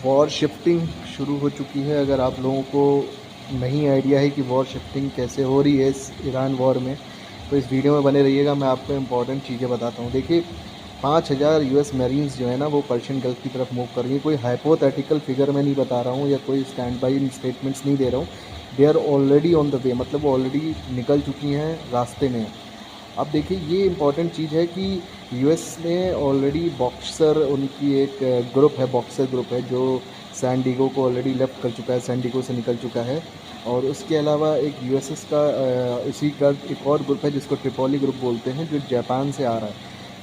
War shifting शुरू हो चुकी है। अगर आप लोगों को नहीं आइडिया है कि वॉर शिफ्टिंग कैसे हो रही है इस ईरान वॉर में, तो इस वीडियो में बने रहिएगा। मैं आपको इंपॉर्टेंट चीज़ें बताता हूँ। देखिए, 5000 यूएस मरीन्स जो है ना, वो पर्शियन गल्फ की तरफ मूव कर रही है। कोई हाइपोथेटिकल फिगर मैं नहीं बता रहा हूँ या कोई स्टैंड बाई स्टेटमेंट्स नहीं दे रहा हूँ। They are already on the way, मतलब वो ऑलरेडी निकल चुकी हैं, रास्ते में। अब देखिए, ये इम्पॉर्टेंट चीज़ है कि यूएस ने ऑलरेडी बॉक्सर, उनकी एक ग्रुप है, बॉक्सर ग्रुप है, जो सैन डिगो को ऑलरेडी लेफ्ट कर चुका है, सैन डिगो से निकल चुका है। और उसके अलावा एक यूएसएस का इसी का एक और ग्रुप है जिसको ट्रिपोली ग्रुप बोलते हैं, जो जापान से आ रहा है।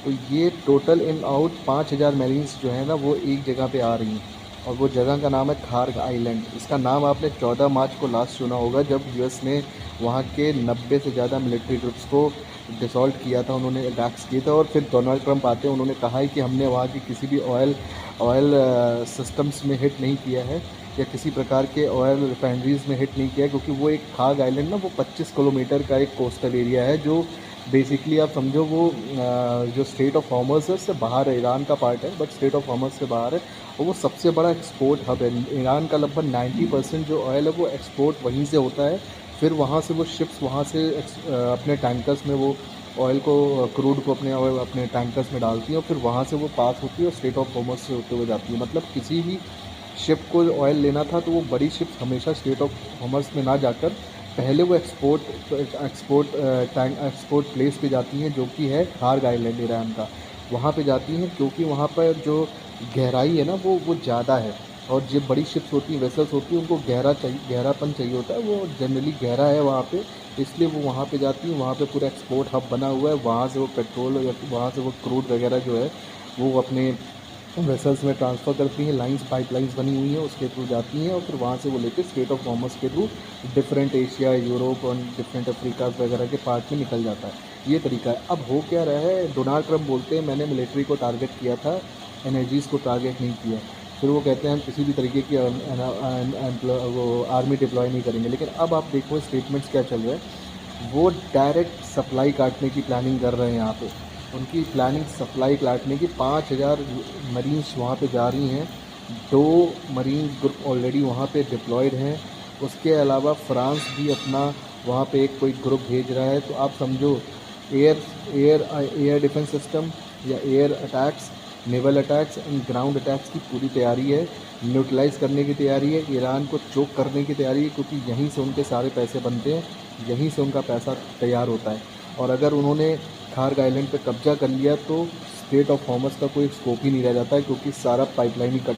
तो ये टोटल इन आउट 5000 मैरीन्स जो है ना, वो एक जगह पे आ रही हैं। और वो जगह का नाम है खार्ग आइलैंड। इसका नाम आपने 14 मार्च को लास्ट सुना होगा, जब यूएस ने वहाँ के 90 से ज़्यादा मिलिट्री ग्रुप्स को डिसॉल्ट किया था, उन्होंने अटैक्स किए थे। और फिर डोनाल्ड ट्रंप आते हैं, उन्होंने कहा है कि हमने वहाँ की किसी भी ऑयल सिस्टम्स में हिट नहीं किया है, या किसी प्रकार के ऑयल रिफाइनरीज़ में हिट नहीं किया है, क्योंकि वो एक खाग आइलैंड ना, वो 25 किलोमीटर का एक कोस्टल एरिया है, जो बेसिकली आप समझो वो जो स्टेट ऑफ हॉर्मस है उससे बाहर है। ईरान का पार्ट है, बट स्टेट ऑफ हॉर्मस से बाहर है। और वो सबसे बड़ा एक्सपोर्ट हब है। ईरान का लगभग 90% जो ऑयल है वो एक्सपोर्ट वहीं से होता है। फिर वहाँ से वो शिप्स वहाँ से अपने टैंकर्स में वो ऑयल को, क्रूड को अपने टैंकर्स में डालती हैं, और फिर वहाँ से वो पास होती है और स्टेट ऑफ हॉर्मस से होते हुए जाती है। मतलब किसी भी शिप को ऑयल लेना था तो वो बड़ी शिप्स हमेशा स्टेट ऑफ हॉर्मस में ना जाकर पहले वो एक्सपोर्ट प्लेस पे जाती हैं, जो कि है खार्ग आइलैंड ईरान का। वहाँ पे जाती हैं क्योंकि वहाँ पर जो गहराई है ना, वो ज़्यादा है। और जो बड़ी शिप्स होती हैं, वेसल्स होती हैं, उनको गहरापन चाहिए होता है, वो जनरली गहरा है वहाँ पे, इसलिए वो वहाँ पे जाती हैं। वहाँ पे पूरा एक्सपोर्ट हब बना हुआ है। वहाँ से वो पेट्रोल या वहाँ से वो क्रूड वगैरह जो है वो अपने वेसल्स में ट्रांसफ़र करती हैं। लाइंस, पाइपलाइंस बनी हुई हैं, उसके थ्रू जाती हैं, और फिर वहाँ से वो लेकर स्टेट ऑफ कॉमर्स के थ्रू डिफरेंट एशिया, यूरोप और डिफरेंट अफ्रीका वगैरह के पार्ट में निकल जाता है। ये तरीका है। अब हो क्या रहा है, डोनाल्ड ट्रंप बोलते हैं मैंने मिलिट्री को टारगेट किया था, एनर्जीज़ को टारगेट नहीं किया। फिर वो कहते हैं हम किसी भी तरीके की वो आर्मी डिप्लॉय नहीं करेंगे। लेकिन अब आप देखो स्टेटमेंट्स क्या चल रहे हैं। वो डायरेक्ट सप्लाई काटने की प्लानिंग कर रहे हैं यहाँ पे। उनकी प्लानिंग सप्लाई काटने की। 5000 मरीन्स वहाँ पे जा रही हैं। 2 मरीन ग्रुप ऑलरेडी वहाँ पे डिप्लॉयड हैं। उसके अलावा फ्रांस भी अपना वहाँ पे एक कोई ग्रुप भेज रहा है। तो आप समझो, एयर एयर डिफेंस सिस्टम या air attacks, naval attacks and ground attacks की पूरी तैयारी है। न्यूट्रलाइज़ करने की तैयारी है, ईरान को चोक करने की तैयारी है, क्योंकि यहीं से उनके सारे पैसे बनते हैं, यहीं से उनका पैसा तैयार होता है। और अगर उन्होंने खार्ग आइलैंड पे कब्जा कर लिया तो स्टेट ऑफ हॉर्मस का कोई स्कोप ही नहीं रह जाता है, क्योंकि सारा पाइपलाइन ही कट